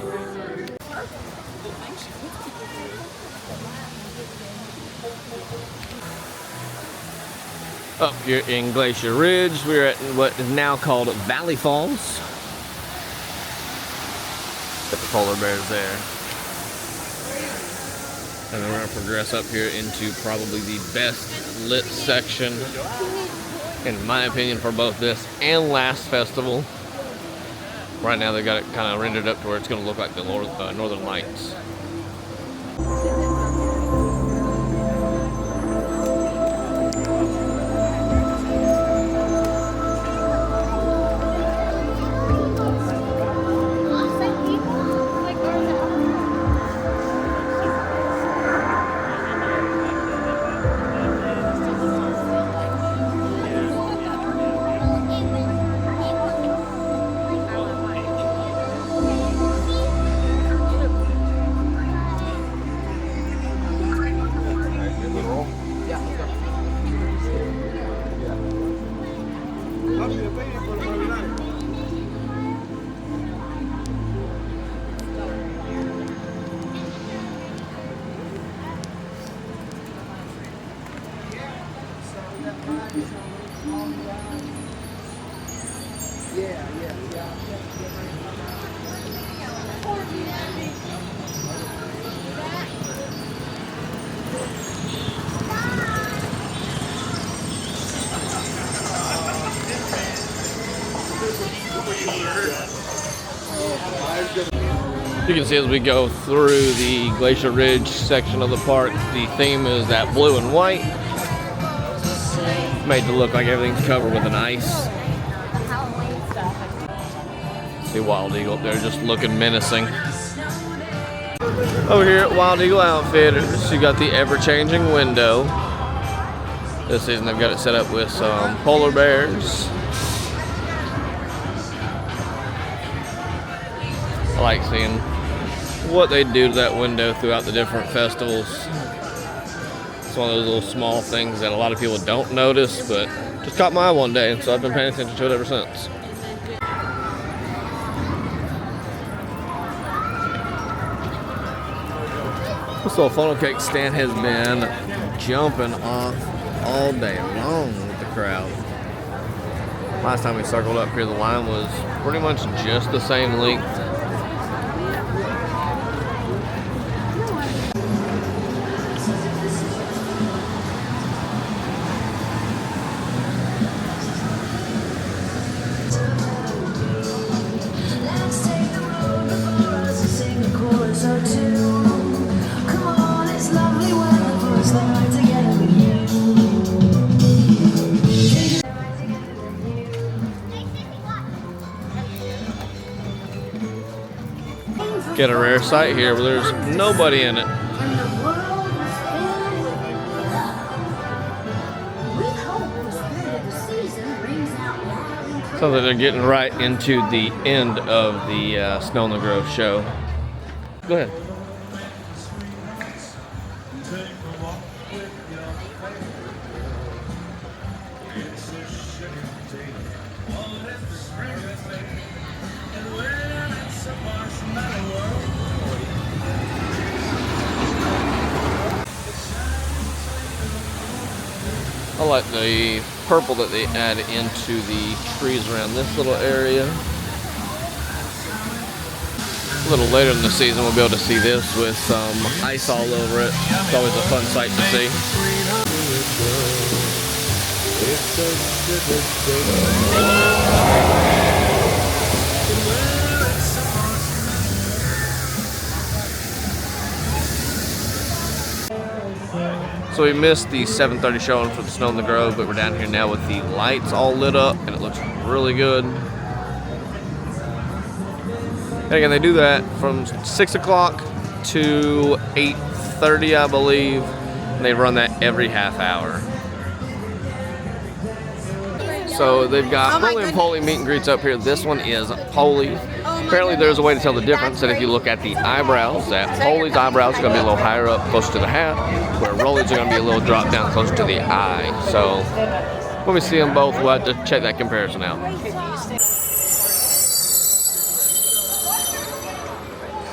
Up here in Glacier Ridge, we're at what is now called Valley Falls. Got the polar bears there. And then we're gonna progress up here into probably the best lit section, in my opinion, for both this and last festival. Right now they got it kind of rendered up to where it's gonna look like the Northern Lights. You can see as we go through the Glacier Ridge section of the park, the theme is that blue and white. Made to look like everything's covered with an ice. See Wild Eagle up there just looking menacing. Over here at Wild Eagle Outfitters, you got the ever-changing window. This season they've got it set up with some polar bears. I like seeing what they do to that window throughout the different festivals. It's one of those little small things that a lot of people don't notice, but just caught my eye one day, and so I've been paying attention to it ever since. This little funnel cake stand has been jumping off all day long with the crowd. Last time we circled up here, the line was pretty much just the same length. Get a rare sight here where there's nobody in it. So that they're getting right into the end of the Snow in the Grove show. Go ahead. I like the purple that they add into the trees around this little area. A little later in the season we'll be able to see this with some ice all over it. It's always a fun sight to see. So we missed the 7:30 showing for the Snow in the Grove, but we're down here now with the lights all lit up, and it looks really good. And again, they do that from 6 o'clock to 8:30, I believe, and they run that every half hour. So they've got Polly and Polly meet and greets up here. This one is Polly. Apparently there's a way to tell the difference, that if you look at the eyebrows, that Polly's eyebrows are going to be a little higher up, closer to the hat, where Rolly's are going to be a little drop down, closer to the eye. So when we see them both, we'll have to check that comparison out.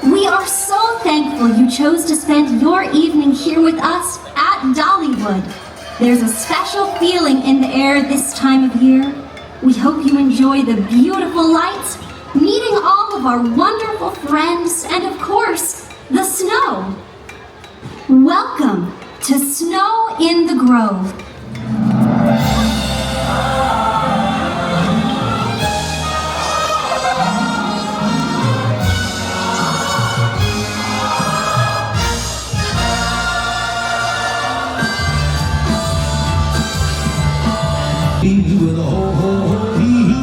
We are so thankful you chose to spend your evening here with us at Dollywood. There's a special feeling in the air this time of year. We hope you enjoy the beautiful lights, meeting all of our wonderful friends, and of course, the snow. Welcome to Snow in the Grove. With a ho ho ho hee hee.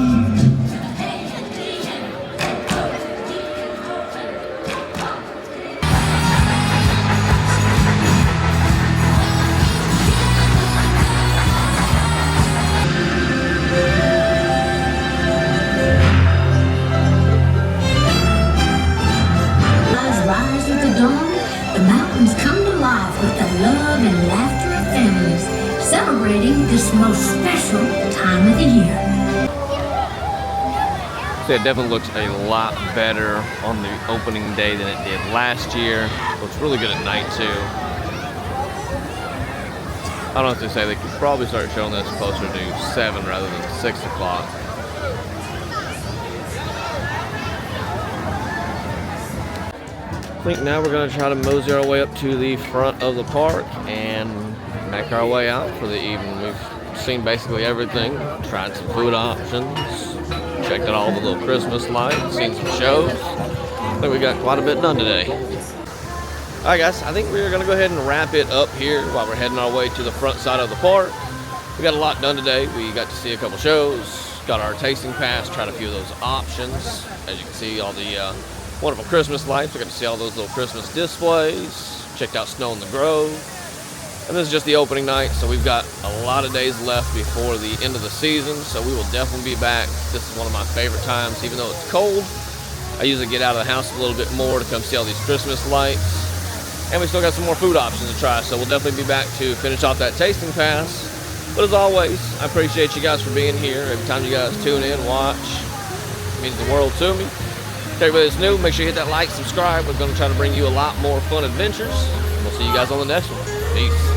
Rise with the dawn, the mountains come to life with the love and laughter of families, celebrating this most special time of the year. So it definitely looks a lot better on the opening day than it did last year. Looks really good at night too. I don't know if they say they could probably start showing this closer to 7 rather than 6 o'clock. I think now we're going to try to mosey our way up to the front of the park and make our way out for the evening. We've seen basically everything, tried some food options, checked out all the little Christmas lights, seen some shows. I think we got quite a bit done today. Alright guys, I think we're going to go ahead and wrap it up here while we're heading our way to the front side of the park. We got a lot done today. We got to see a couple shows, got our tasting pass, tried a few of those options. As you can see, all the wonderful Christmas lights. We got to see all those little Christmas displays, checked out Snow in the Grove. And this is just the opening night, so we've got a lot of days left before the end of the season, so we will definitely be back. This is one of my favorite times, even though it's cold. I usually get out of the house a little bit more to come see all these Christmas lights. And we still got some more food options to try, so we'll definitely be back to finish off that tasting pass. But as always, I appreciate you guys for being here. Every time you guys tune in, watch, it means the world to me. To everybody that's new, make sure you hit that like, subscribe. We're going to try to bring you a lot more fun adventures. We'll see you guys on the next one. Peace.